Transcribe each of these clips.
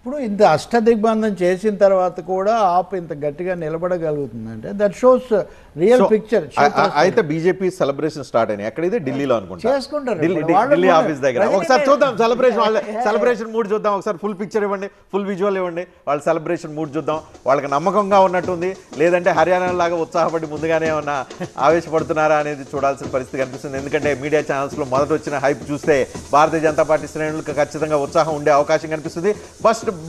ఇప్పుడు ఇంత అష్టదిగ్బంధం చేసిన తర్వాత కూడా ఆప్ ఇంత గట్టిగా నిలబడగలుగుతుందంటే దట్ షోస్ రియల్ పిక్చర్. అయితే బీజేపీ సెలబ్రేషన్ స్టార్ట్ అయినాయి ఎక్కడైతే ఢిల్లీలో అనుకుంటా, చేసుకుంటారు ఢిల్లీ ఆఫీస్ దగ్గర. ఒకసారి చూద్దాం సెలబ్రేషన్ మూడ్ చూద్దాం, ఒకసారి ఫుల్ పిక్చర్ ఇవ్వండి, ఫుల్ విజువల్ ఇవ్వండి, వాళ్ళ సెలబ్రేషన్ మూడ్ చూద్దాం. వాళ్ళకి నమ్మకంగా ఉన్నట్టుంది, లేదంటే హర్యానా లాగా ఉత్సాహపడి ముందుగానే ఏమన్నా ఆవేశపడుతున్నారా అనేది చూడాల్సిన పరిస్థితి కనిపిస్తుంది. ఎందుకంటే మీడియా ఛానల్స్లో మొదట వచ్చిన హైప్ చూస్తే భారతీయ జనతా పార్టీ శ్రేణులకు ఖచ్చితంగా ఉత్సాహం ఉండే అవకాశం కనిపిస్తుంది.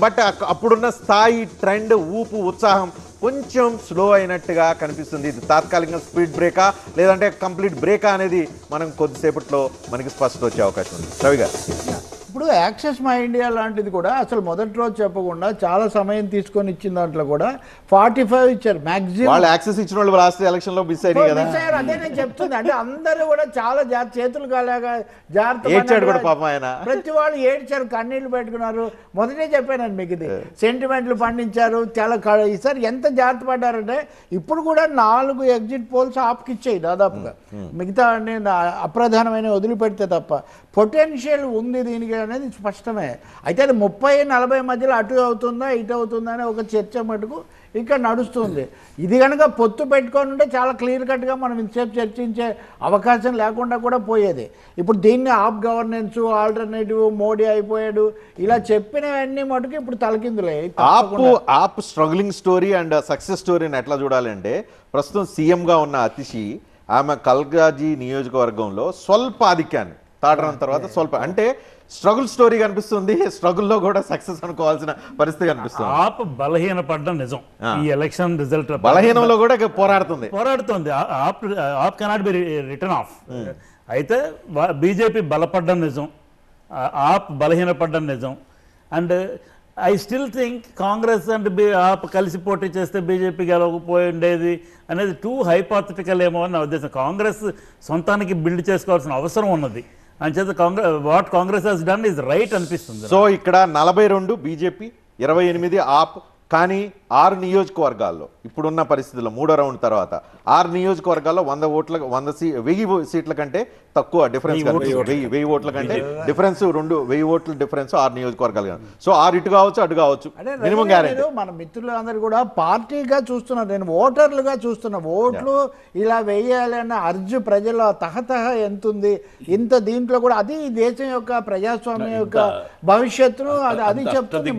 బట్ అప్పుడున్న స్థాయి, ట్రెండ్, ఊపు, ఉత్సాహం కొంచెం స్లో అయినట్టుగా కనిపిస్తుంది. ఇది తాత్కాలికంగా స్పీడ్ బ్రేకా లేదంటే కంప్లీట్ బ్రేకా అనేది మనం కొద్దిసేపట్లో మనకి స్పష్టత వచ్చే అవకాశం ఉంది. రవి గారు, ఇప్పుడు యాక్సెస్ మై ఇండియా లాంటిది కూడా అసలు మొదటి రోజు చెప్పకుండా చాలా సమయం తీసుకొని ఇచ్చిన దాంట్లో కూడా 45 ఇచ్చారు మ్యాక్సిమం. వాళ్ళు యాక్సెస్ ఇచ్చిన వాళ్ళు లాస్ట్ ఎలక్షన్ లో మిస్ అయ్యారు కదా. అదే నేను చెప్తుంది. అంటే అందరూ కూడా చాలా చేతులు కాలేగా ఏడ్చాడు కూడా పాపం ఆయన. ప్రతి వాళ్ళు ఏడ్చారు, కన్నీళ్లు పెట్టుకున్నారు. మొదటే చెప్పానండి మీకు, ఇది సెంటిమెంట్లు పండించారు చాలా. ఈసారి ఎంత జాగ్రత్త పడ్డారంటే ఇప్పుడు కూడా 4 ఎగ్జిట్ పోల్స్ ఆప్కి ఇచ్చాయి దాదాపుగా. మిగతా అప్రధానమైన వదిలిపెడితే తప్ప పొటెన్షియల్ ఉంది దీనికి అనేది స్పష్టమే. అయితే అది 30-40 మధ్యలో అటు అవుతుందా ఇటు అవుతుందా అనే ఒక చర్చ మటుకు ఇక్కడ నడుస్తుంది. ఇది కనుక పొత్తు పెట్టుకొని ఉంటే చాలా క్లియర్ కట్గా మనం ఇంతసేపు చర్చించే అవకాశం లేకుండా కూడా పోయేది. ఇప్పుడు దీన్ని ఆప్ గవర్నెన్స్, ఆల్టర్నేటివ్, మోడీ అయిపోయాడు, ఇలా చెప్పినవన్నీ మటుకు ఇప్పుడు తలకిందులే. ఆప్ స్ట్రగ్లింగ్ స్టోరీ అండ్ సక్సెస్ స్టోరీని ఎట్లా చూడాలంటే, ప్రస్తుతం సీఎంగా ఉన్న అతిషి ఆమె కల్గాజీ నియోజకవర్గంలో స్వల్ప ఆధిక్యాన్ని తాడడం తర్వాత స్వల్ప అంటే స్ట్రగుల్ స్టోరీ కనిపిస్తుంది. స్ట్రగుల్లో కూడా సక్సెస్ అనుకోవాల్సిన పరిస్థితి కనిపిస్తుంది. ఆప్ బలహీనపడ్డం నిజం. ఈ ఎలక్షన్ రిజల్ట్ బలహీనంలో కూడా పోరాడుతుంది. AAP cannot be written off. అయితే బీజేపీ బలపడ్డం నిజం, ఆప్ బలహీనపడ్డం నిజం. And I still think Congress and AAP కలిసి పోటీ చేస్తే బీజేపీ గెలవకపోయి ఉండేది అనేది టూ హైపాథెటికల్ ఏమో అని నా ఉద్దేశం. కాంగ్రెస్ సొంతానికి బిల్డ్ చేసుకోవాల్సిన అవసరం ఉన్నది. అంచేత what Congress has done is right అనిపిస్తుంది. సో ఇక్కడ 42 బీజేపీ, 28 ఆప్. కానీ 6 నియోజకవర్గాల్లో ఇప్పుడున్న పరిస్థితుల్లో 3వ రౌండ్ తర్వాత 6 నియోజకవర్గాల్లో 1000 సీట్ల కంటే తక్కువ డిఫరెన్స్ కనిపిస్తుంది. 1000 ఓట్ల కంటే డిఫరెన్స్ 1000 ఓట్ల డిఫరెన్స్ 6 నియోజకవర్గాలు. సో 6 ఇటు కావచ్చు అటు కావచ్చు. Minimum guarantee. మన మిత్రులందరూ కూడా పార్టీగా చూస్తున్నారు, నేను ఓటర్లుగా చూస్తున్నా. ఓట్లు ఇలా వేయాలి అన్న అర్జు ప్రజల తహతహ ఎంత ఉంది. ఇంత దీంట్లో కూడా అది దేశం యొక్క ప్రజాస్వామ్యం యొక్క భవిష్యత్తును అది చెప్తుంది.